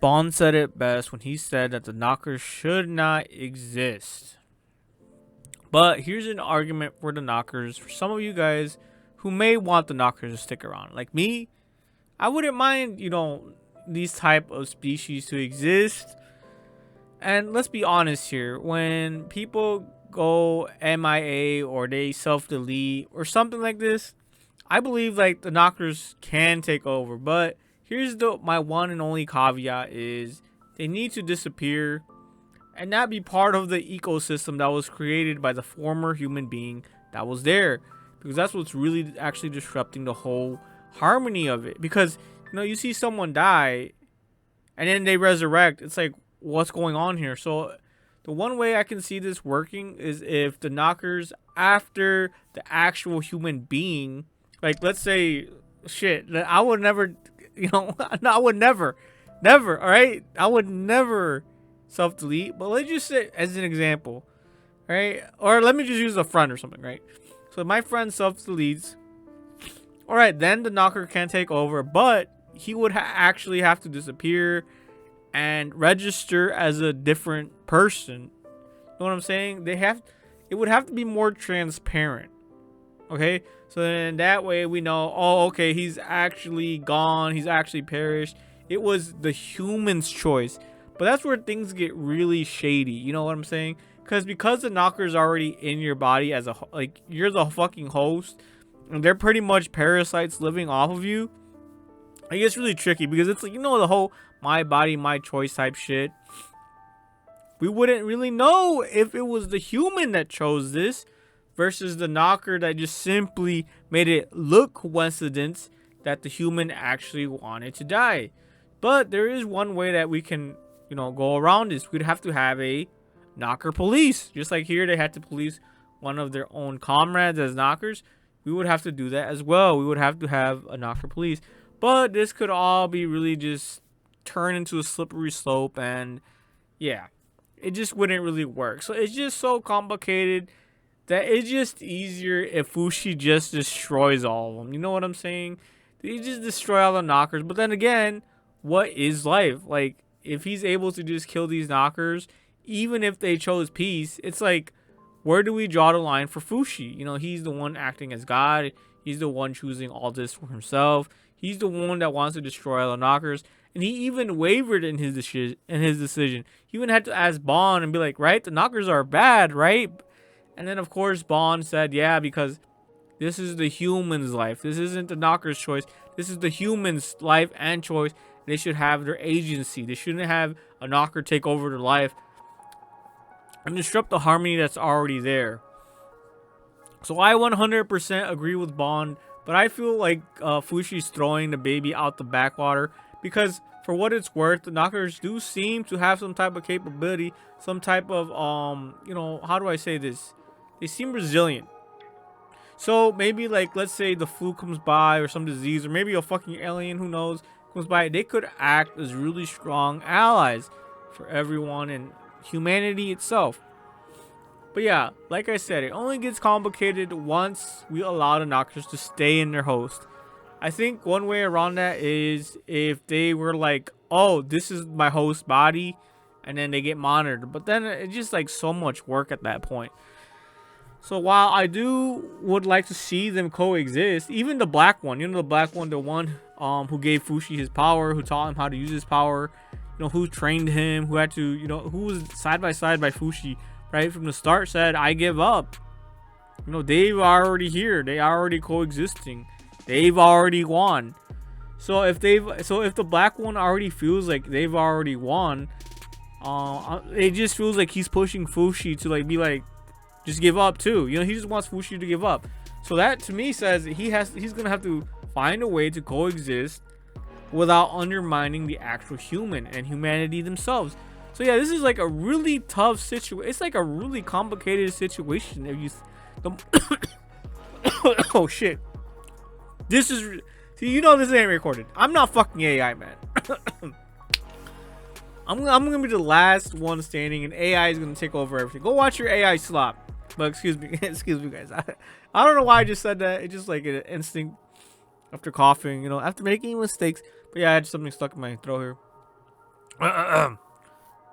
Bond said it best when he said that the Nokkers should not exist. But here's an argument for the Nokkers for some of you guys who may want the Nokkers to stick around. Like me, I wouldn't mind, these type of species to exist. And let's be honest here, when people go MIA or they self-delete or something like this, I believe like the Nokkers can take over. But here's my one and only caveat is they need to disappear and not be part of the ecosystem that was created by the former human being that was there, because that's what's really actually disrupting the whole harmony of it. Because you see someone die and then they resurrect, it's like, what's going on here? So the one way I can see this working is if the Nokkers, after the actual human being, like let's say shit, I would never I would never all right, I would never self-delete, but let's just say as an example, right? Or let me just use a friend or something, right? So my friend self-deletes, all right, then the Nokker can take over, but he would actually have to disappear and register as a different person. You know what I'm saying? It would have to be more transparent. Okay, so then that way we know, oh, okay, he's actually gone, he's actually perished. It was the human's choice. But that's where things get really shady. You know what I'm saying? Because the Nokker's already in your body as like you're the fucking host, and they're pretty much parasites living off of you. It gets really tricky because it's like, the whole my body, my choice type shit. We wouldn't really know if it was the human that chose this versus the Nokker that just simply made it look coincidence that the human actually wanted to die. But there is one way that we can, go around this. We'd have to have a Nokker police. Just like here, they had to police one of their own comrades as Nokkers. We would have to do that as well. We would have to have a Nokker police. But this could all be really just turn into a slippery slope. And yeah, it just wouldn't really work. So it's just so complicated that it's just easier if Fushi just destroys all of them. You know what I'm saying? They just destroy all the Nokkers. But then again, what is life? Like, if he's able to just kill these Nokkers, even if they chose peace, it's like, where do we draw the line for Fushi? He's the one acting as God. He's the one choosing all this for himself. He's the one that wants to destroy all the Nokkers. And he even wavered in his decision. He even had to ask Bond and be like, right, the Nokkers are bad, right? And then, of course, Bond said, yeah, because this is the human's life. This isn't the Nokker's choice. This is the human's life and choice. They should have their agency. They shouldn't have a Nokker take over their life and disrupt the harmony that's already there. So I 100% agree with Bond, but I feel like Fushi's throwing the baby out the backwater because, for what it's worth, the Nokkers do seem to have some type of capability, some type of, how do I say this? They seem resilient. So maybe, like, let's say the flu comes by or some disease, or maybe a fucking alien, who knows, comes by, they could act as really strong allies for everyone and humanity itself. But yeah, like I said, it only gets complicated once we allow the Nokkers to stay in their host. I think one way around that is if they were like, oh, this is my host body, and then they get monitored. But then it's just like so much work at that point. So while I would like to see them coexist, even the black one, the black one, the one who gave Fushi his power, who taught him how to use his power, who trained him, who had to, who was side by side by Fushi, right from the start, said, I give up. They've already here. They are already coexisting. They've already won. So if the black one already feels like they've already won, it just feels like he's pushing Fushi to like be like, just give up too. He just wants Fushi to give up. So that to me says that he's gonna have to find a way to coexist without undermining the actual human and humanity themselves. So yeah, this is like a really tough situation. It's like a really complicated situation. If you oh shit, this is this ain't recorded. I'm not fucking AI, man. I'm gonna be the last one standing, and AI is gonna take over everything. Go watch your AI slop. But excuse me, guys. I don't know why I just said that. It's just like an instinct after coughing, after making mistakes. But yeah, I had something stuck in my throat here. I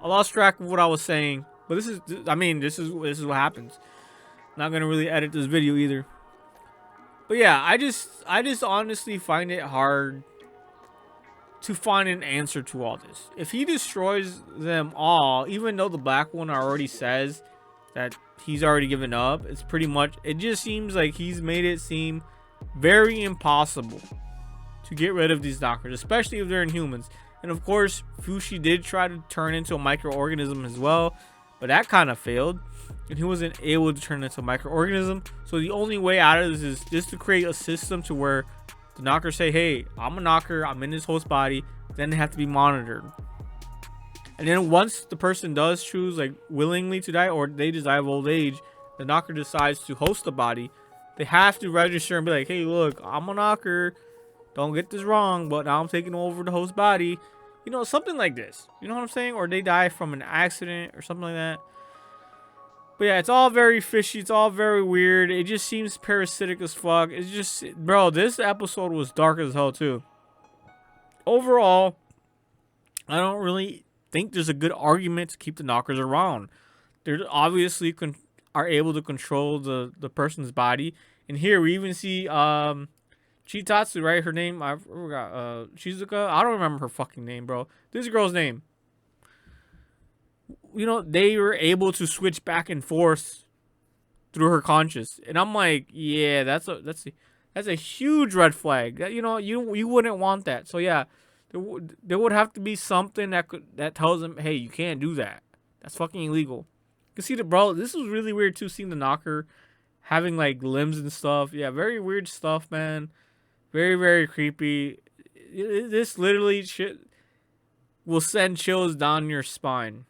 lost track of what I was saying, but this is, I mean, this is what happens. Not gonna really edit this video either. But yeah, I just honestly find it hard to find an answer to all this. If he destroys them all, even though the black one already says that he's already given up, it's pretty much, it just seems like he's made it seem very impossible to get rid of these Nokkers, especially if they're Inhumans. And of course, Fushi did try to turn into a microorganism as well, but that kind of failed, and he wasn't able to turn into a microorganism. So the only way out of this is just to create a system to where the Nokkers say, hey, I'm a Nokker, I'm in this host body, then they have to be monitored. And then once the person does choose, like, willingly to die, or they just die of old age, the Nokker decides to host the body, they have to register and be like, hey, look, I'm a Nokker, don't get this wrong, but now I'm taking over the host body. You know, something like this. You know what I'm saying? Or they die from an accident or something like that. But yeah, it's all very fishy. It's all very weird. It just seems parasitic as fuck. It's just, bro, this episode was dark as hell too. Overall, I don't really think there's a good argument to keep the Nokkers around. They're obviously are able to control the person's body. And here we even see Chitatsu, right? Her name, I forgot. Shizuka. I don't remember her fucking name, bro. This girl's name. You know, they were able to switch back and forth through her conscious, and I'm like, yeah, that's a huge red flag. You know, you wouldn't want that. So yeah, there would have to be something that tells them, hey, you can't do that. That's fucking illegal. You can see the bro. This was really weird too, seeing the Nokker having like limbs and stuff. Yeah, very weird stuff, man. Very, very creepy. This literally shit will send chills down your spine.